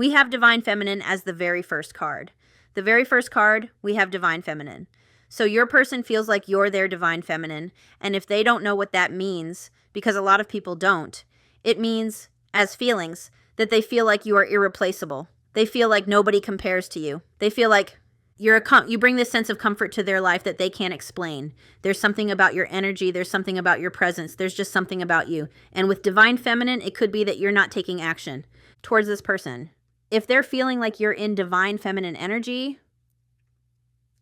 We have Divine Feminine as the very first card. The very first card, we have Divine Feminine. So your person feels like you're their Divine Feminine, and if they don't know what that means, because a lot of people don't, it means, as feelings, that they feel like you are irreplaceable. They feel like nobody compares to you. They feel like you bring this sense of comfort to their life that they can't explain. There's something about your energy. There's something about your presence. There's just something about you. And with Divine Feminine, it could be that you're not taking action towards this person. If they're feeling like you're in Divine Feminine energy,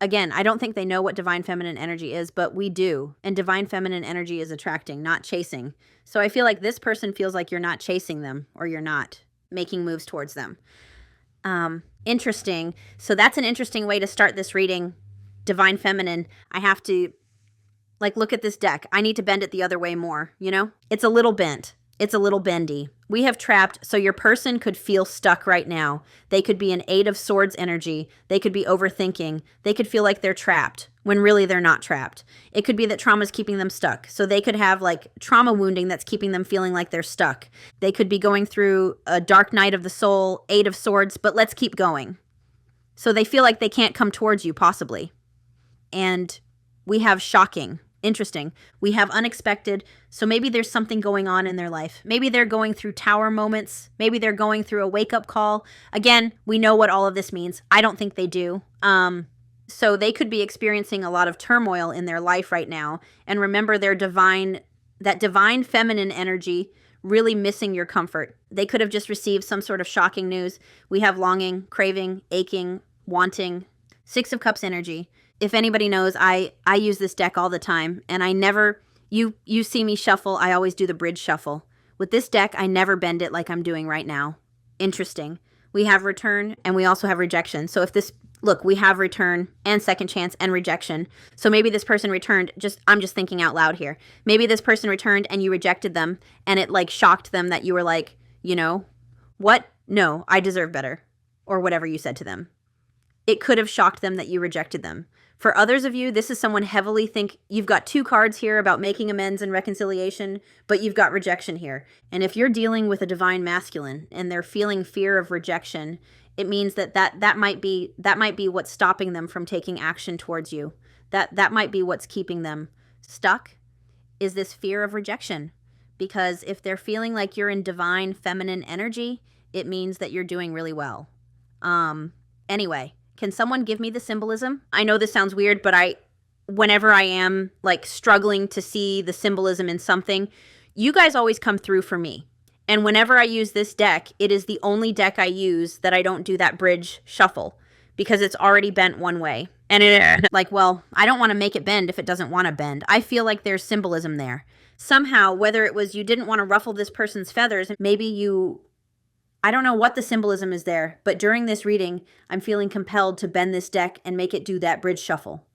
again, I don't think they know what Divine Feminine energy is, but we do. And Divine Feminine energy is attracting, not chasing. So I feel like this person feels like you're not chasing them, or you're not making moves towards them. Interesting. So that's an interesting way to start this reading. Divine Feminine. I have to, look at this deck. I need to bend it the other way more, you know? It's a little bent. It's a little bendy. We have trapped, so your person could feel stuck right now. They could be an Eight of Swords energy. They could be overthinking. They could feel like they're trapped when really they're not trapped. It could be that trauma is keeping them stuck. So they could have trauma wounding that's keeping them feeling like they're stuck. They could be going through a dark night of the soul, Eight of Swords, but let's keep going. So they feel like they can't come towards you, possibly. And we have shocking. Interesting. We have unexpected. So maybe there's something going on in their life. Maybe they're going through tower moments. Maybe they're going through a wake-up call. Again, we know what all of this means. I don't think they do. So they could be experiencing a lot of turmoil in their life right now. And remember that Divine Feminine energy really missing your comfort. They could have just received some sort of shocking news. We have longing, craving, aching, wanting. Six of Cups energy. If anybody knows, I use this deck all the time, and I never, you see me shuffle, I always do the bridge shuffle. With this deck, I never bend it like I'm doing right now. Interesting. We have return, and we also have rejection. So if this, look, we have return and second chance and rejection. So maybe this person returned, I'm just thinking out loud here. Maybe this person returned and you rejected them, and it shocked them that you were like, you know, what? No, I deserve better. Or whatever you said to them. It could have shocked them that you rejected them. For others of you, this is someone heavily you've got two cards here about making amends and reconciliation, but you've got rejection here. And if you're dealing with a Divine Masculine and they're feeling fear of rejection, it means that might be what's stopping them from taking action towards you. That might be what's keeping them stuck, is this fear of rejection. Because if they're feeling like you're in Divine Feminine energy, it means that you're doing really well. Anyway. Can someone give me the symbolism? I know this sounds weird, but whenever I am struggling to see the symbolism in something, you guys always come through for me. And whenever I use this deck, it is the only deck I use that I don't do that bridge shuffle, because it's already bent one way. And well, I don't want to make it bend if it doesn't want to bend. I feel like there's symbolism there. Somehow, whether it was you didn't want to ruffle this person's feathers, maybe I don't know what the symbolism is there, but during this reading, I'm feeling compelled to bend this deck and make it do that bridge shuffle.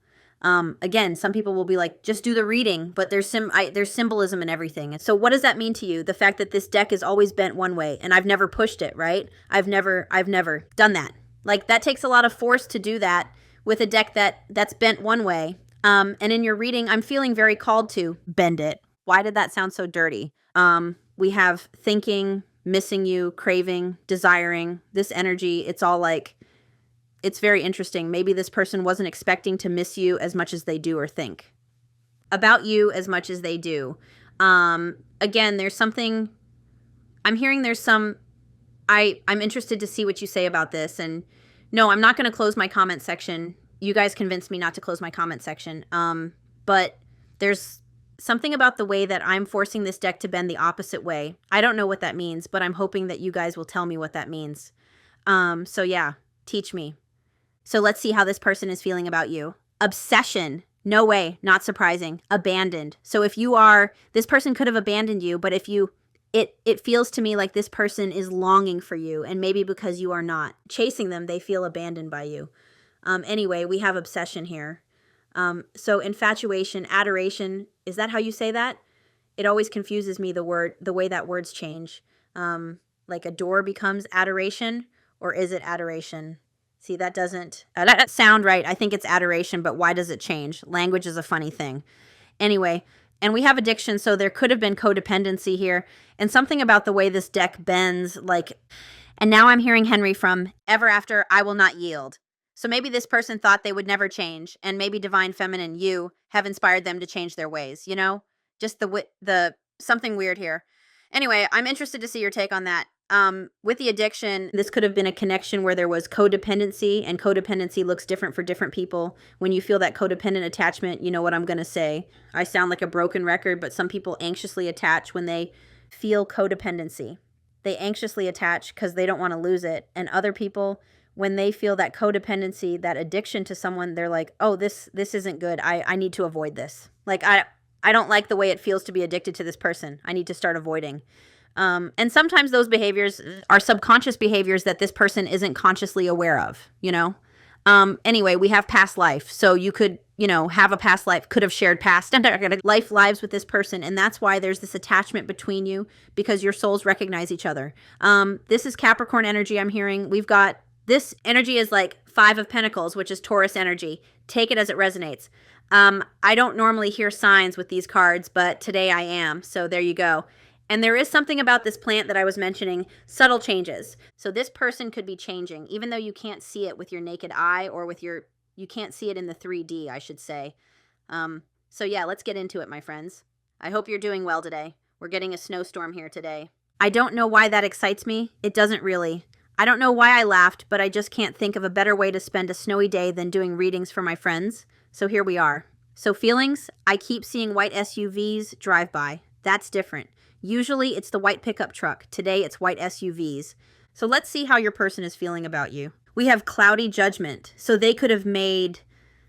Again, some people will be like, just do the reading, but there's symbolism in everything. So what does that mean to you? The fact that this deck is always bent one way, and I've never pushed it, right? I've never done that. That takes a lot of force to do that with a deck that's bent one way. And in your reading, I'm feeling very called to bend it. Why did that sound so dirty? We have thinking, missing you, craving, desiring, this energy. It's all it's very interesting. Maybe this person wasn't expecting to miss you as much as they do or think about you as much as they do. Again, there's something, I'm hearing I'm interested to see what you say about this. And no, I'm not going to close my comment section. You guys convinced me not to close my comment section. But there's something about the way that I'm forcing this deck to bend the opposite way. I don't know what that means, but I'm hoping that you guys will tell me what that means. So yeah, teach me. So let's see how this person is feeling about you. Obsession. No way. Not surprising. Abandoned. So if this person could have abandoned you, but it feels to me like this person is longing for you, and maybe because you are not chasing them, they feel abandoned by you. Anyway, we have obsession here. So infatuation, adoration, is that how you say that? It always confuses me, the way that words change. Adore becomes adoration, or is it adoration? See, that doesn't sound right. I think it's adoration, but why does it change? Language is a funny thing. Anyway, and we have addiction, so there could have been codependency here. And something about the way this deck bends, And now I'm hearing Henry from ever after, I will not yield. So maybe this person thought they would never change, and maybe Divine Feminine, you have inspired them to change their ways, you know? Just the something weird here. Anyway, I'm interested to see your take on that. With the addiction, this could have been a connection where there was codependency, and codependency looks different for different people. When you feel that codependent attachment, you know what I'm going to say. I sound like a broken record, but some people anxiously attach when they feel codependency. They anxiously attach because they don't want to lose it. And other people, when they feel that codependency, that addiction to someone, they're like, oh, this isn't good. I need to avoid this. Like, I don't like the way it feels to be addicted to this person. I need to start avoiding. And sometimes those behaviors are subconscious behaviors that this person isn't consciously aware of, you know? Anyway, we have past life. So you could, you know, have a past life, could have shared past and lives with this person. And that's why there's this attachment between you, because your souls recognize each other. This is Capricorn energy I'm hearing. We've got, this energy is like 5 of Pentacles, which is Taurus energy. Take it as it resonates. I don't normally hear signs with these cards, but today I am. So there you go. And there is something about this plant that I was mentioning, subtle changes. So this person could be changing, even though you can't see it with your naked eye, or with your, you can't see it in the 3D, I should say. So yeah, let's get into it, my friends. I hope you're doing well today. We're getting a snowstorm here today. I don't know why that excites me. It doesn't really. I don't know why I laughed, but I just can't think of a better way to spend a snowy day than doing readings for my friends. So here we are. So feelings, I keep seeing white SUVs drive by. That's different. Usually it's the white pickup truck. Today it's white SUVs. So let's see how your person is feeling about you. We have cloudy judgment. So they could have made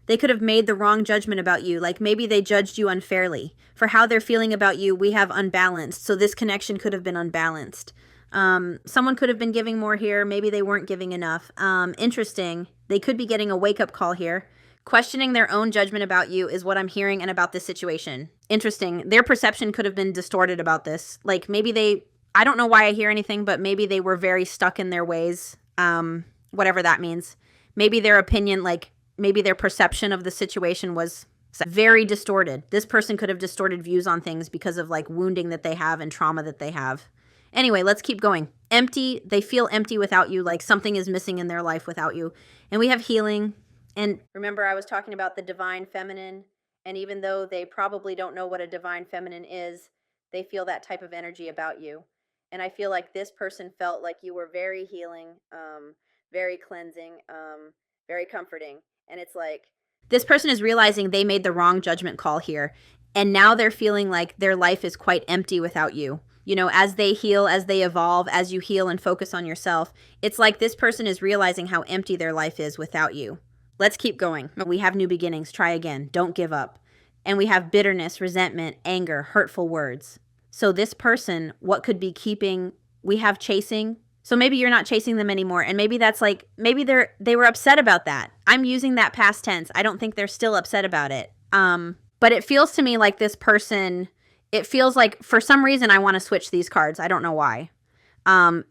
the wrong judgment about you. Like maybe they judged you unfairly. For how they're feeling about you, we have unbalanced. So this connection could have been unbalanced. Someone could have been giving more here. Maybe they weren't giving enough. Interesting. They could be getting a wake-up call here. Questioning their own judgment about you is what I'm hearing and about this situation. Interesting. Their perception could have been distorted about this. Like maybe they, I don't know why I hear anything, but maybe they were very stuck in their ways. Whatever that means. Maybe their opinion, like maybe their perception of the situation was very distorted. This person could have distorted views on things because of like wounding that they have and trauma that they have. Anyway, let's keep going. Empty. They feel empty without you, like something is missing in their life without you. And we have healing. And remember, I was talking about the divine feminine, and even though they probably don't know what a divine feminine is, they feel that type of energy about you. And I feel like this person felt like you were very healing, very cleansing, very comforting. And it's like, this person is realizing they made the wrong judgment call here. And now they're feeling like their life is quite empty without you. You know, as they heal, as they evolve, as you heal and focus on yourself, it's like this person is realizing how empty their life is without you. Let's keep going. We have new beginnings. Try again. Don't give up. And we have bitterness, resentment, anger, hurtful words. So this person, what could be keeping, we have chasing. So maybe you're not chasing them anymore. And maybe that's like, maybe they were upset about that. I'm using that past tense. I don't think they're still upset about it. But it feels to me like this person, it feels like for some reason I want to switch these cards. I don't know why.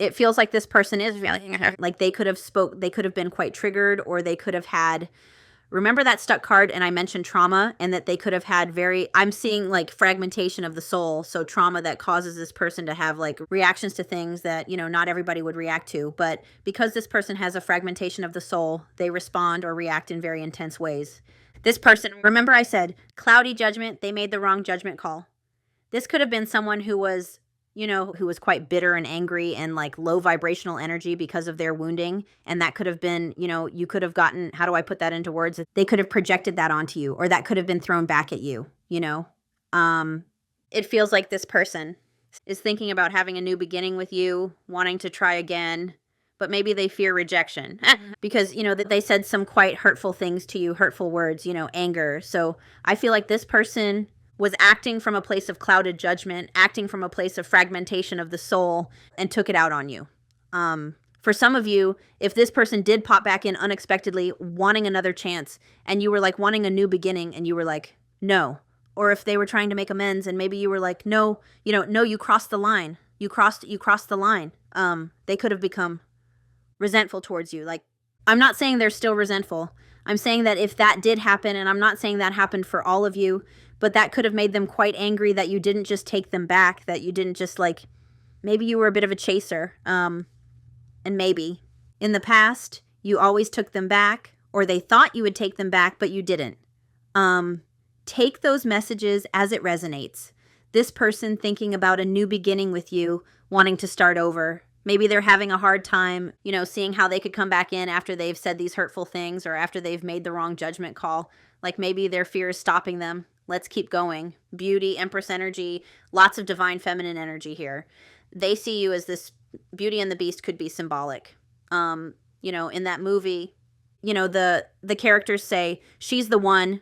It feels like this person is feeling like they could have been quite triggered, or they could have had, remember that stuck card and I mentioned trauma, and that they could have had I'm seeing like fragmentation of the soul. So trauma that causes this person to have like reactions to things that, you know, not everybody would react to. But because this person has a fragmentation of the soul, they respond or react in very intense ways. This person, remember I said cloudy judgment, they made the wrong judgment call. This could have been someone who was, you know, who was quite bitter and angry and like low vibrational energy because of their wounding. And that could have been, you know, you could have gotten, how do I put that into words? They could have projected that onto you, or that could have been thrown back at you, you know? It feels like this person is thinking about having a new beginning with you, wanting to try again, but maybe they fear rejection because, you know, that they said some quite hurtful things to you, hurtful words, you know, anger. So I feel like this person was acting from a place of clouded judgment, acting from a place of fragmentation of the soul, and took it out on you. For some of you, if this person did pop back in unexpectedly, wanting another chance, and you were like wanting a new beginning, and you were like, no. Or if they were trying to make amends, and maybe you were like, no, you know, no, you crossed the line. You crossed the line. They could have become resentful towards you. Like, I'm not saying they're still resentful. I'm saying that if that did happen, and I'm not saying that happened for all of you, but that could have made them quite angry that you didn't just take them back, that you didn't just like, maybe you were a bit of a chaser. and maybe. In the past, you always took them back, or they thought you would take them back, but you didn't. Take those messages as it resonates. This person thinking about a new beginning with you, wanting to start over. Maybe they're having a hard time, you know, seeing how they could come back in after they've said these hurtful things or after they've made the wrong judgment call. Like maybe their fear is stopping them. Let's keep going. Beauty, Empress energy, lots of divine feminine energy here. They see you as this Beauty and the Beast could be symbolic. You know, in that movie, you know, the characters say, she's the one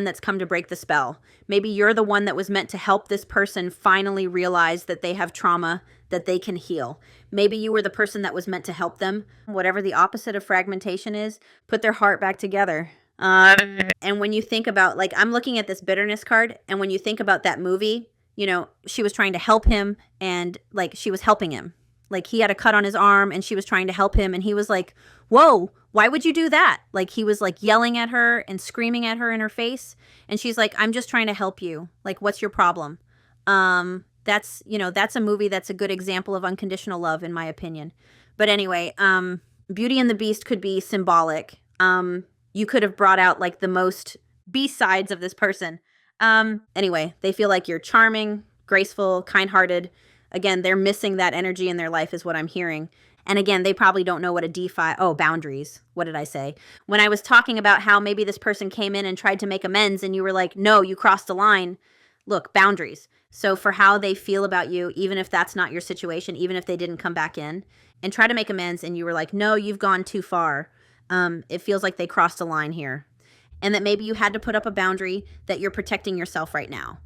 that's come to break the spell. Maybe you're the one that was meant to help this person finally realize that they have trauma that they can heal. Maybe you were the person that was meant to help them. Whatever the opposite of fragmentation is, put their heart back together. And when you think about, like, I'm looking at this bitterness card, and when you think about that movie, you know, she was trying to help him, and like she was helping him. Like he had a cut on his arm and she was trying to help him, and he was like, whoa, why would you do that? Like he was like yelling at her and screaming at her in her face, and she's like, I'm just trying to help you. Like, what's your problem? That's, you know, that's a movie that's a good example of unconditional love, in my opinion. But anyway, Beauty and the Beast could be symbolic. You could have brought out like the most B-sides of this person. Anyway, they feel like you're charming, graceful, kind-hearted. Again, they're missing that energy in their life is what I'm hearing. And again, they probably don't know what a DeFi, boundaries. What did I say? When I was talking about how maybe this person came in and tried to make amends and you were like, no, you crossed the line. Look, boundaries. So for how they feel about you, even if that's not your situation, even if they didn't come back in and try to make amends and you were like, no, you've gone too far. It feels like they crossed a line here. And that maybe you had to put up a boundary that you're protecting yourself right now.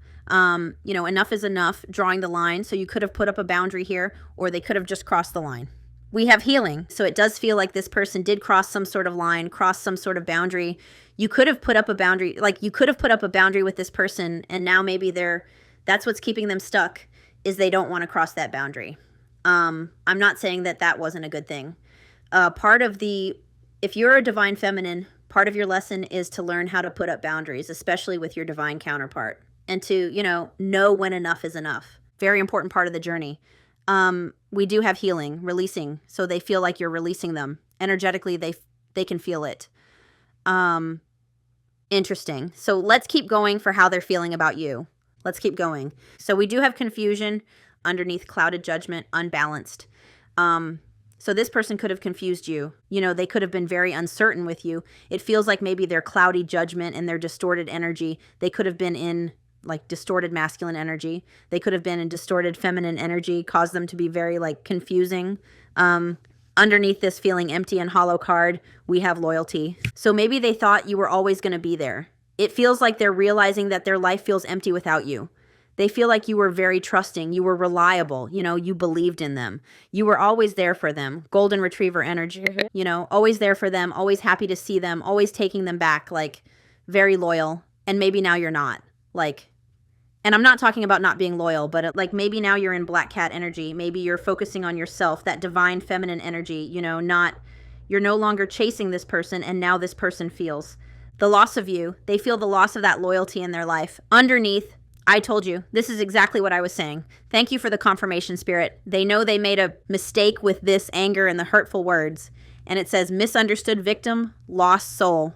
You know, enough is enough, drawing the line. So you could have put up a boundary here, or they could have just crossed the line. We have healing. So it does feel like this person did cross some sort of line, cross some sort of boundary. You could have put up a boundary, like you could have put up a boundary with this person, and now maybe that's what's keeping them stuck, is they don't want to cross that boundary. I'm not saying that that wasn't a good thing. If you're a divine feminine, part of your lesson is to learn how to put up boundaries, especially with your divine counterpart, and to, you know when enough is enough. Very important part of the journey. We do have healing, releasing, so they feel like you're releasing them. Energetically, they can feel it. Interesting. So let's keep going for how they're feeling about you. Let's keep going. So we do have confusion underneath clouded judgment, unbalanced. So this person could have confused you. You know, they could have been very uncertain with you. It feels like maybe their cloudy judgment and their distorted energy, they could have been in like distorted masculine energy. They could have been in distorted feminine energy, caused them to be very like confusing. Underneath this feeling empty and hollow card, we have loyalty. So maybe they thought you were always going to be there. It feels like they're realizing that their life feels empty without you. They feel like you were very trusting. You were reliable. You know, you believed in them. You were always there for them. Golden retriever energy, you know, always there for them, always happy to see them, always taking them back, like very loyal. And maybe now you're not. Like, and I'm not talking about not being loyal, but like maybe now you're in black cat energy. Maybe you're focusing on yourself, that divine feminine energy, you know, you're no longer chasing this person, and now this person feels the loss of you. They feel the loss of that loyalty in their life. Underneath, I told you, this is exactly what I was saying. Thank you for the confirmation, Spirit. They know they made a mistake with this anger and the hurtful words. And it says, misunderstood victim, lost soul.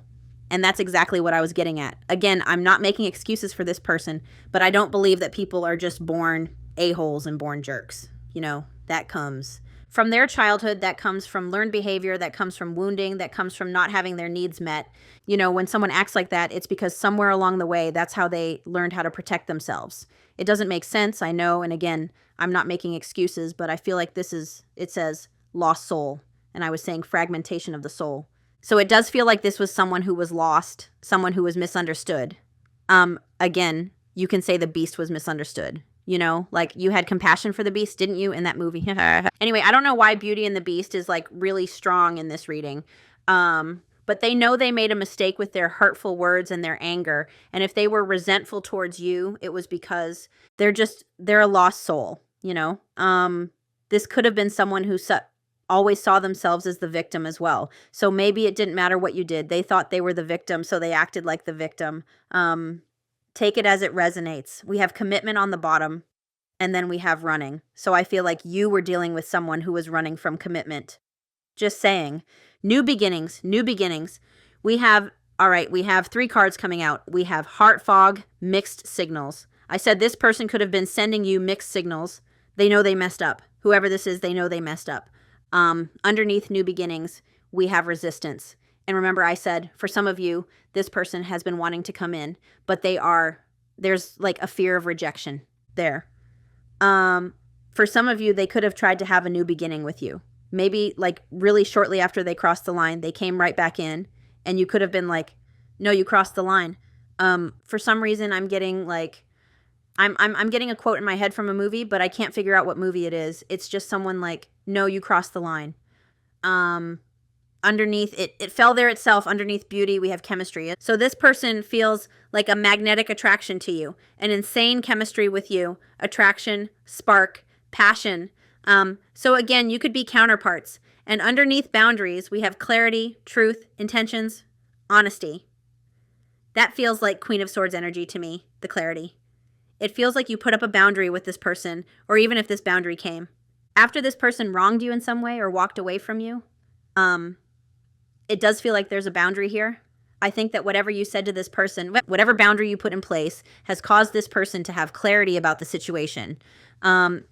And that's exactly what I was getting at. Again, I'm not making excuses for this person, but I don't believe that people are just born a-holes and born jerks. You know, that comes from their childhood, that comes from learned behavior, that comes from wounding, that comes from not having their needs met. You know, when someone acts like that, it's because somewhere along the way, that's how they learned how to protect themselves. It doesn't make sense, I know, and again, I'm not making excuses, but I feel like it says lost soul, and I was saying fragmentation of the soul. So it does feel like this was someone who was lost, someone who was misunderstood. Again, you can say the beast was misunderstood. You know, like you had compassion for the beast, didn't you, in that movie? Anyway, I don't know why Beauty and the Beast is like really strong in this reading. But they know they made a mistake with their hurtful words and their anger. And if they were resentful towards you, it was because they're a lost soul, you know? This could have been someone who always saw themselves as the victim as well. So maybe it didn't matter what you did. They thought they were the victim, so they acted like the victim. Take it as it resonates. We have commitment on the bottom, and then we have running. So I feel like you were dealing with someone who was running from commitment. Just saying. New beginnings, new beginnings. We have, all right, we have 3 cards coming out. We have heart fog, mixed signals. I said this person could have been sending you mixed signals. They know they messed up. Whoever this is, they know they messed up. Underneath new beginnings, we have resistance. And remember, I said, for some of you, this person has been wanting to come in, but there's like a fear of rejection there. For some of you, they could have tried to have a new beginning with you. Maybe like really shortly after they crossed the line, they came right back in, and you could have been like, no, you crossed the line. For some reason, I'm getting like, I'm getting a quote in my head from a movie, but I can't figure out what movie it is. It's just someone like, no, you crossed the line. Underneath, it fell there itself. Underneath beauty, we have chemistry. So this person feels like a magnetic attraction to you, an insane chemistry with you, attraction, spark, passion. So again, you could be counterparts. And underneath boundaries, we have clarity, truth, intentions, honesty. That feels like Queen of Swords energy to me, the clarity. It feels like you put up a boundary with this person, or even if this boundary came. After this person wronged you in some way or walked away from you, it does feel like there's a boundary here. I think that whatever you said to this person, whatever boundary you put in place, has caused this person to have clarity about the situation.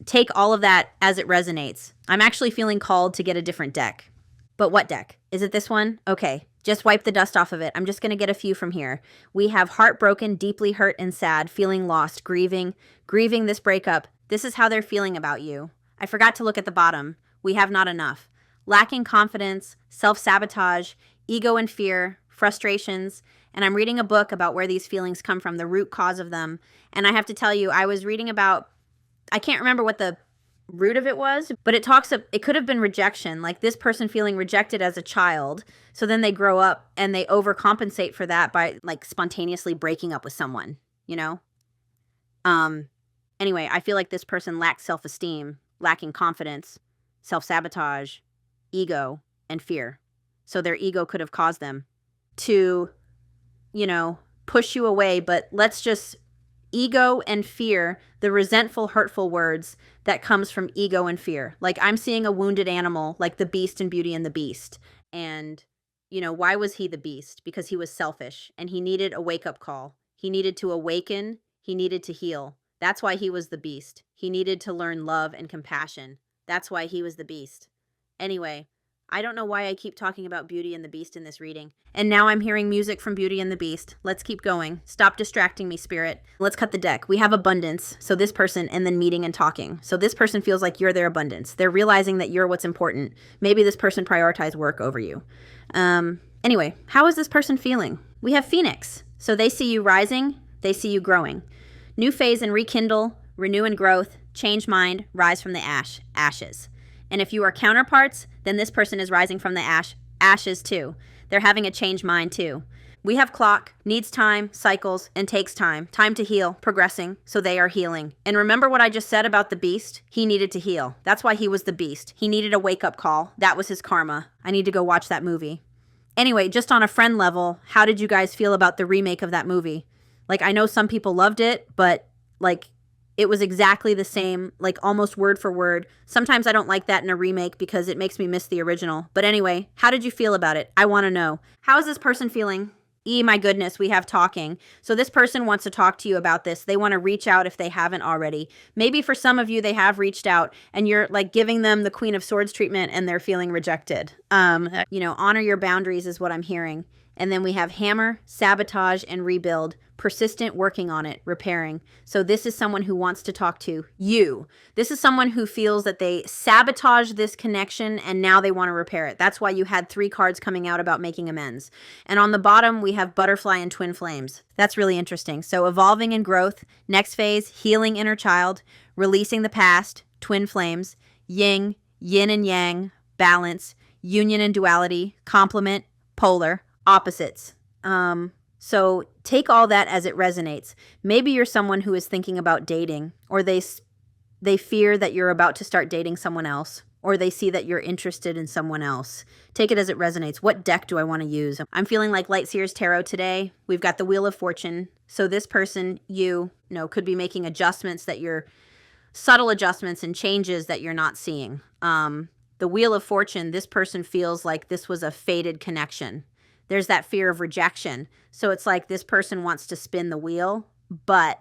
Take all of that as it resonates. I'm actually feeling called to get a different deck. But what deck? Is it this one? Okay, just wipe the dust off of it. I'm just going to get a few from here. We have heartbroken, deeply hurt and sad, feeling lost, grieving this breakup. This is how they're feeling about you. I forgot to look at the bottom. We have not enough. Lacking confidence, self-sabotage, ego and fear, frustrations, and I'm reading a book about where these feelings come from, the root cause of them. And I have to tell you, I was reading about, I can't remember what the root of it was, but it could have been rejection, like this person feeling rejected as a child. So then they grow up and they overcompensate for that by like spontaneously breaking up with someone, you know? Anyway, I feel like this person lacks self-esteem, lacking confidence, self-sabotage, ego, and fear. So their ego could have caused them to, push you away. But let's just, ego and fear, the resentful, hurtful words that comes from ego and fear. Like I'm seeing a wounded animal, like the beast in Beauty and the Beast. And, why was he the beast? Because he was selfish and he needed a wake-up call. He needed to awaken. He needed to heal. That's why he was the beast. He needed to learn love and compassion. That's why he was the beast. Anyway, I don't know why I keep talking about Beauty and the Beast in this reading. And now I'm hearing music from Beauty and the Beast. Let's keep going. Stop distracting me, Spirit. Let's cut the deck. We have abundance. So this person, and then meeting and talking. So this person feels like you're their abundance. They're realizing that you're what's important. Maybe this person prioritized work over you. Anyway, how is this person feeling? We have Phoenix. So they see you rising. They see you growing. New phase and rekindle, renew and growth, change mind, rise from the ashes. And if you are counterparts, then this person is rising from the ashes too. They're having a change mind too. We have clock, needs time, cycles, and takes time. Time to heal, progressing, so they are healing. And remember what I just said about the beast? He needed to heal. That's why he was the beast. He needed a wake-up call. That was his karma. I need to go watch that movie. Anyway, just on a friend level, how did you guys feel about the remake of that movie? Like, I know some people loved it, but like, it was exactly the same, like almost word for word. Sometimes I don't like that in a remake because it makes me miss the original. But anyway, how did you feel about it? I want to know. How is this person feeling? My goodness, we have talking. So this person wants to talk to you about this. They want to reach out if they haven't already. Maybe for some of you, they have reached out and you're like giving them the Queen of Swords treatment and they're feeling rejected. Honor your boundaries is what I'm hearing. And then we have hammer, sabotage, and rebuild. Persistent, working on it, repairing. So this is someone who wants to talk to you. This is someone who feels that they sabotage this connection and now they want to repair it. That's why you had 3 cards coming out about making amends. And on the bottom, we have butterfly and twin flames. That's really interesting. So evolving and growth, next phase, healing inner child, releasing the past, twin flames, yin and yang, balance, union and duality, complement, polar, opposites. So take all that as it resonates. Maybe you're someone who is thinking about dating, or they fear that you're about to start dating someone else, or they see that you're interested in someone else. Take it as it resonates. What deck do I want to use? I'm feeling like Light Seers Tarot today. We've got the Wheel of Fortune. So this person, could be making adjustments subtle adjustments and changes that you're not seeing. The Wheel of Fortune, this person feels like this was a fated connection. There's that fear of rejection. So it's like this person wants to spin the wheel, but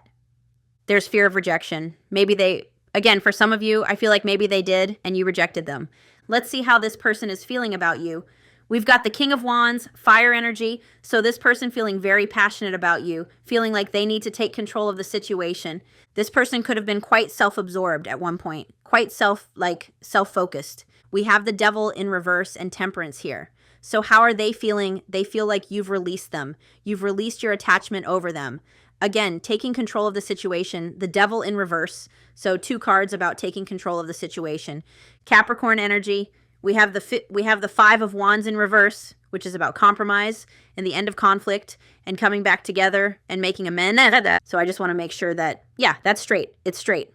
there's fear of rejection. Maybe they, again, for some of you, I feel like maybe they did and you rejected them. Let's see how this person is feeling about you. We've got the King of Wands, fire energy. So this person feeling very passionate about you, feeling like they need to take control of the situation. This person could have been quite self-absorbed at one point, quite self-focused. We have the Devil in reverse and Temperance here. So how are they feeling? They feel like you've released them. You've released your attachment over them. Again, taking control of the situation, the Devil in reverse. So 2 cards about taking control of the situation. Capricorn energy. We have the 5 of Wands in reverse, which is about compromise and the end of conflict and coming back together and making amends. So I just want to make sure that, yeah, that's straight. It's straight.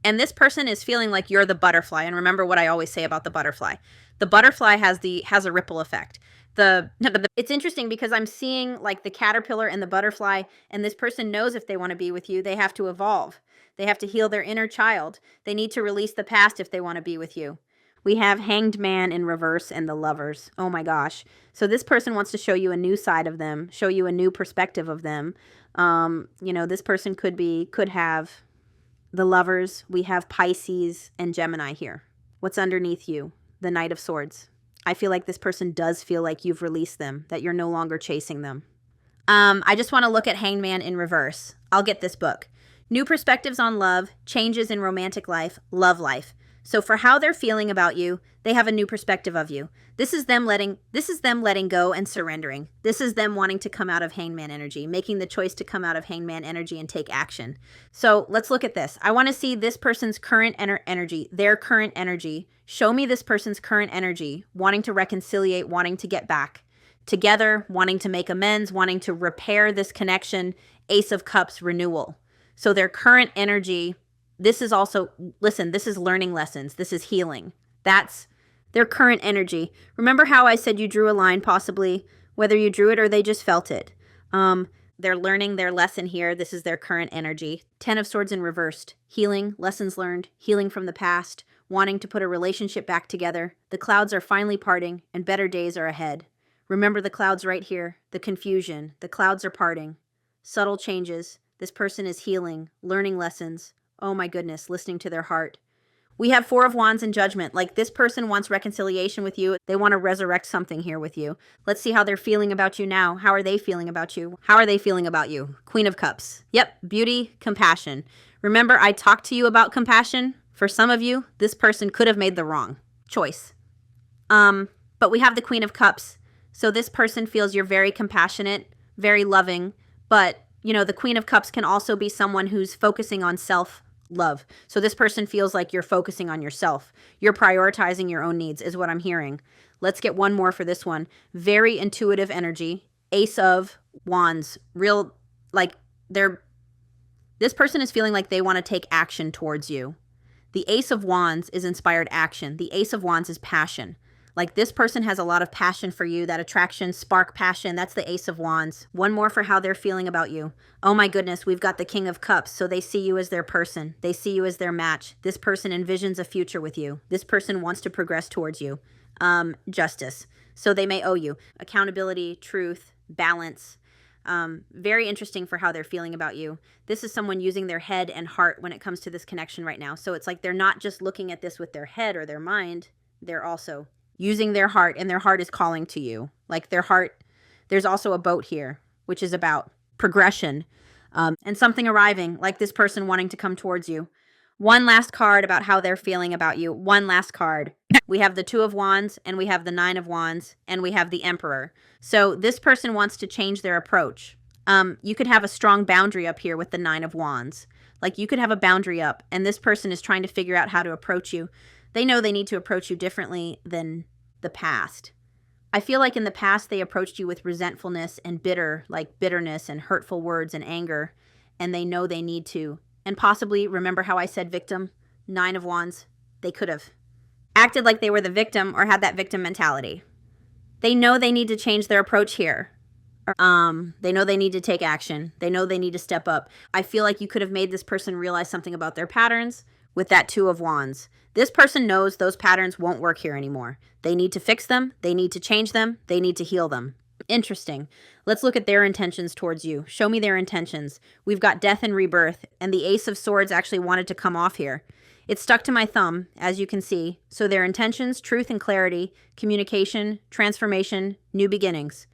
And this person is feeling like you're the butterfly. And remember what I always say about the butterfly. The butterfly has a ripple effect. It's interesting because I'm seeing like the caterpillar and the butterfly, and this person knows if they want to be with you, they have to evolve. They have to heal their inner child. They need to release the past if they want to be with you. We have Hanged Man in reverse and the Lovers. Oh my gosh. So this person wants to show you a new side of them, show you a new perspective of them. This person could have the Lovers. We have Pisces and Gemini here. What's underneath you? The Knight of Swords. I feel like this person does feel like you've released them, that you're no longer chasing them. I just want to look at Hanged Man in reverse. I'll get this book. New perspectives on love, changes in romantic life, love life. So for how they're feeling about you, they have a new perspective of you. This is them letting go and surrendering. This is them wanting to come out of Hangman energy, making the choice to come out of Hangman energy and take action. So let's look at this. I want to see this person's current energy, their current energy. Show me this person's current energy, wanting to reconciliate, wanting to get back together, wanting to make amends, wanting to repair this connection. Ace of Cups, renewal. So their current energy. This is also, listen, this is learning lessons. This is healing. That's their current energy. Remember how I said you drew a line possibly, whether you drew it or they just felt it. They're learning their lesson here. This is their current energy. 10 of Swords in reversed. Healing, lessons learned, healing from the past, wanting to put a relationship back together. The clouds are finally parting and better days are ahead. Remember the clouds right here. The confusion. The clouds are parting. Subtle changes. This person is healing, learning lessons. Oh my goodness, listening to their heart. We have 4 of Wands and Judgment. Like this person wants reconciliation with you. They want to resurrect something here with you. Let's see how they're feeling about you now. How are they feeling about you? How are they feeling about you? Queen of Cups. Yep, beauty, compassion. Remember, I talked to you about compassion. For some of you, this person could have made the wrong choice. But we have the Queen of Cups. So this person feels you're very compassionate, very loving, but the Queen of Cups can also be someone who's focusing on self-love. So this person feels like you're focusing on yourself. You're prioritizing your own needs is what I'm hearing. Let's get one more for this one. Very intuitive energy. Ace of Wands. This person is feeling like they want to take action towards you. The Ace of Wands is inspired action. The Ace of Wands is passion. Like this person has a lot of passion for you, that attraction, spark, passion. That's the Ace of Wands. One more for how they're feeling about you. Oh my goodness, we've got the King of Cups. So they see you as their person. They see you as their match. This person envisions a future with you. This person wants to progress towards you. Justice. So they may owe you. Accountability, truth, balance. Very interesting for how they're feeling about you. This is someone using their head and heart when it comes to this connection right now. So it's like they're not just looking at this with their head or their mind. They're also using their heart, and their heart is calling to you. Like their heart, there's also a boat here, which is about progression and something arriving, like this person wanting to come towards you. One last card about how they're feeling about you. One last card. We have the 2 of Wands, and we have the 9 of Wands, and we have the Emperor. So this person wants to change their approach. You could have a strong boundary up here with the 9 of Wands. Like you could have a boundary up, and this person is trying to figure out how to approach you. They know they need to approach you differently than the past. I feel like in the past they approached you with resentfulness and bitterness and hurtful words and anger, and they know they need to. And possibly, remember how I said victim? 9 of Wands. They could have acted like they were the victim or had that victim mentality. They know they need to change their approach here. They know they need to take action. They know they need to step up. I feel like you could have made this person realize something about their patterns with that 2 of Wands. This person knows those patterns won't work here anymore. They need to fix them. They need to change them. They need to heal them. Interesting. Let's look at their intentions towards you. Show me their intentions. We've got death and rebirth, and the Ace of Swords actually wanted to come off here. It stuck to my thumb, as you can see. So their intentions, truth and clarity, communication, transformation, new beginnings.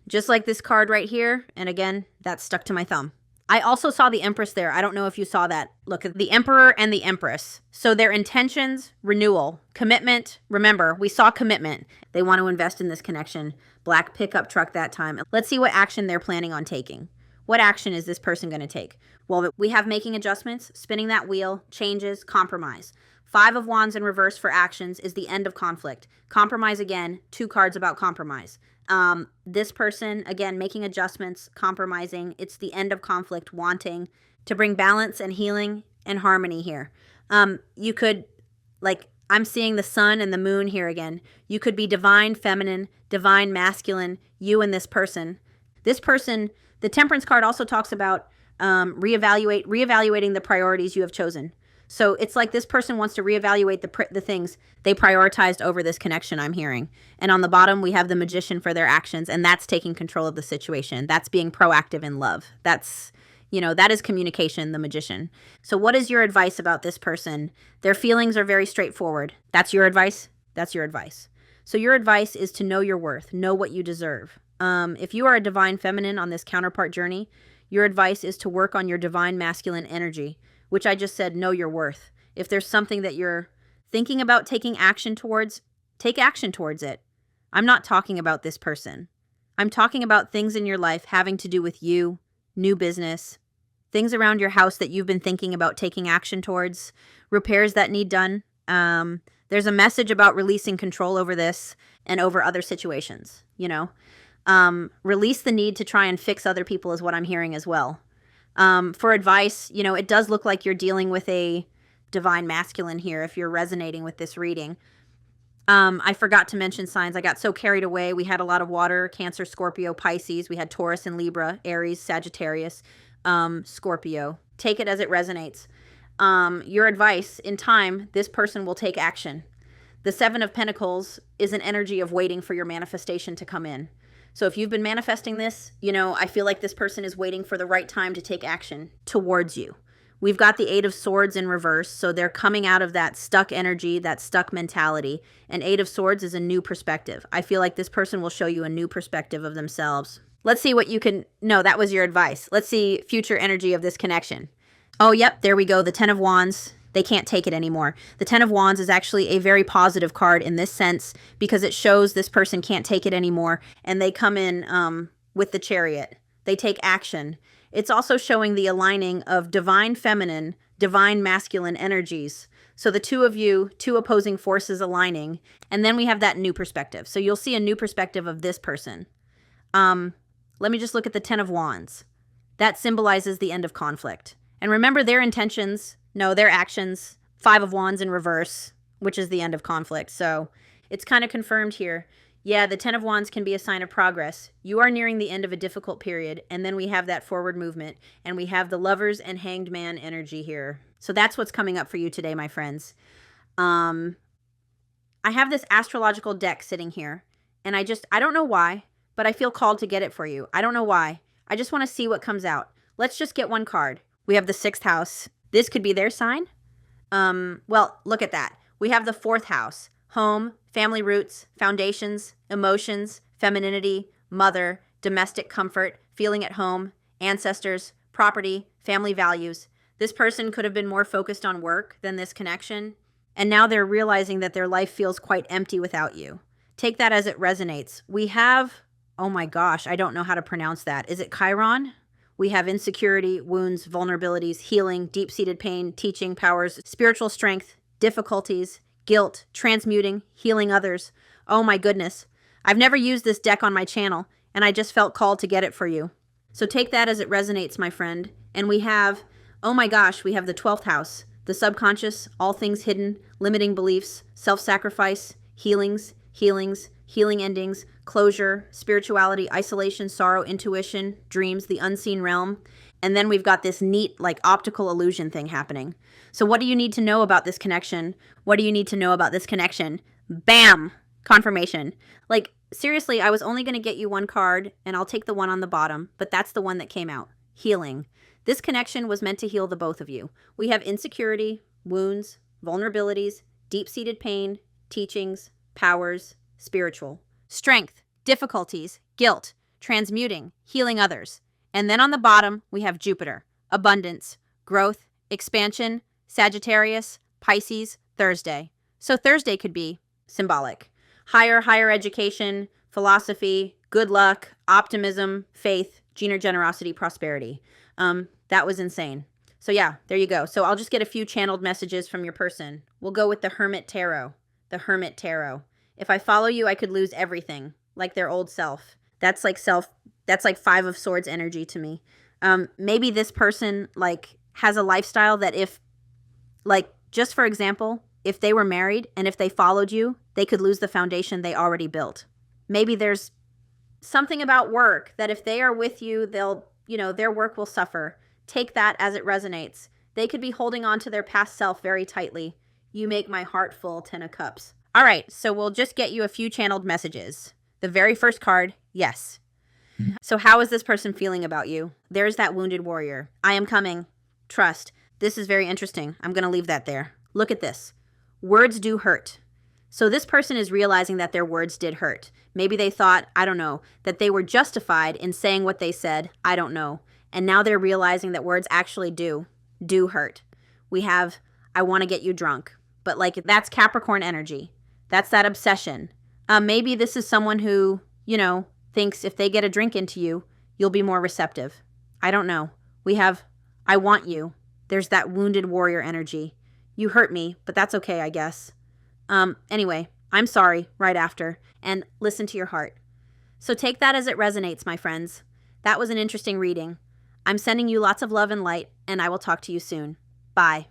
Just like this card right here, and again, that stuck to my thumb. I also saw the Empress there. I don't know if you saw that. Look at the Emperor and the Empress. So their intentions, renewal, commitment. Remember, we saw commitment. They want to invest in this connection. Black pickup truck that time. Let's see what action they're planning on taking. What action is this person going to take? Well, we have making adjustments, spinning that wheel, changes, compromise. 5 of Wands in reverse for actions is the end of conflict. Compromise again, 2 cards about compromise. This person, again, making adjustments, compromising. It's the end of conflict, wanting to bring balance and healing and harmony here. You could, like, I'm seeing the sun and the moon here again. You could be divine feminine, divine masculine, you and this person. This person, the Temperance card also talks about reevaluating the priorities you have chosen. So it's like this person wants to reevaluate the things they prioritized over this connection, I'm hearing. And on the bottom, we have the Magician for their actions, and that's taking control of the situation. That's being proactive in love. That's, you know, that is communication, the Magician. So what is your advice about this person? Their feelings are very straightforward. That's your advice? That's your advice. So your advice is to know your worth, know what you deserve. If you are a divine feminine on this counterpart journey, your advice is to work on your divine masculine energy, which I just said, know your worth. If there's something that you're thinking about taking action towards, take action towards it. I'm not talking about this person. I'm talking about things in your life having to do with you, new business, things around your house that you've been thinking about taking action towards, repairs that need done. There's a message about releasing control over this and over other situations, you know. Release the need to try and fix other people is what I'm hearing as well. For advice, you know, it does look like you're dealing with a divine masculine here if you're resonating with this reading. I forgot to mention signs. I got so carried away. We had a lot of water, Cancer, Scorpio, Pisces. We had Taurus and Libra, Aries, Sagittarius, Scorpio. Take it as it resonates. Your advice, in time, this person will take action. The 7 of Pentacles is an energy of waiting for your manifestation to come in. So if you've been manifesting this, you know, I feel like this person is waiting for the right time to take action towards you. We've got the 8 of Swords in reverse, so they're coming out of that stuck energy, that stuck mentality. And 8 of Swords is a new perspective. I feel like this person will show you a new perspective of themselves. Let's see what you can... No, that was your advice. Let's see future energy of this connection. Oh, yep, there we go. The 10 of Wands. They can't take it anymore. The 10 of Wands is actually a very positive card in this sense because it shows this person can't take it anymore, and they come in with the Chariot. They take action. It's also showing the aligning of divine feminine, divine masculine energies. So the 2 of you, 2 opposing forces aligning, and then we have that new perspective. So you'll see a new perspective of this person. Let me just look at the 10 of Wands. That symbolizes the end of conflict. And remember their intentions... No, their actions, 5 of Wands in reverse, which is the end of conflict. So it's kind of confirmed here. Yeah, the 10 of Wands can be a sign of progress. You are nearing the end of a difficult period. And then we have that forward movement. And we have the Lovers and Hanged Man energy here. So that's what's coming up for you today, my friends. I have this astrological deck sitting here. And I don't know why, but I feel called to get it for you. I don't know why. I just want to see what comes out. Let's just get one card. We have the 6th house. This could be their sign. Well, look at that. We have the 4th house. Home, family roots, foundations, emotions, femininity, mother, domestic comfort, feeling at home, ancestors, property, family values. This person could have been more focused on work than this connection. And now they're realizing that their life feels quite empty without you. Take that as it resonates. We have, oh my gosh, I don't know how to pronounce that. Is it Chiron? We have insecurity, wounds, vulnerabilities, healing, deep-seated pain, teaching powers, spiritual strength, difficulties, guilt, transmuting, healing others. Oh my goodness. I've never used this deck on my channel, and I just felt called to get it for you. So take that as it resonates, my friend. And we have, oh my gosh, we have the 12th house, the subconscious, all things hidden, limiting beliefs, self-sacrifice, healings, healing endings, closure, spirituality, isolation, sorrow, intuition, dreams, the unseen realm. And then we've got this neat, like, optical illusion thing happening. So what do you need to know about this connection? What do you need to know about this connection? Bam! Confirmation. Like, seriously, I was only going to get you one card, and I'll take the one on the bottom, but that's the one that came out. Healing. This connection was meant to heal the both of you. We have insecurity, wounds, vulnerabilities, deep-seated pain, teachings, powers, spiritual. Strength, difficulties, guilt, transmuting, healing others. And then on the bottom, we have Jupiter, abundance, growth, expansion, Sagittarius, Pisces, Thursday. So Thursday could be symbolic. Higher education, philosophy, good luck, optimism, faith, generosity, prosperity. That was insane. So yeah, there you go. So I'll just get a few channeled messages from your person. We'll go with the Hermit Tarot. The Hermit Tarot. If I follow you, I could lose everything, like their old self. That's like Five of Swords energy to me. Maybe this person, like, has a lifestyle that if, like, just for example, if they were married and if they followed you, they could lose the foundation they already built. Maybe there's something about work that if they are with you, they'll, their work will suffer. Take that as it resonates. They could be holding on to their past self very tightly. You make my heart full, 10 of Cups. All right, so we'll just get you a few channeled messages. The very first card, yes. So how is this person feeling about you? There's that wounded warrior. I am coming. Trust. This is very interesting. I'm going to leave that there. Look at this. Words do hurt. So this person is realizing that their words did hurt. Maybe they thought, I don't know, that they were justified in saying what they said. I don't know. And now they're realizing that words actually do hurt. We have, I want to get you drunk. But like, that's Capricorn energy. That's that obsession. Maybe this is someone who, thinks if they get a drink into you, you'll be more receptive. I don't know. We have, I want you. There's that wounded warrior energy. You hurt me, but that's okay, I guess. Anyway, I'm sorry right after, and listen to your heart. So take that as it resonates, my friends. That was an interesting reading. I'm sending you lots of love and light, and I will talk to you soon. Bye.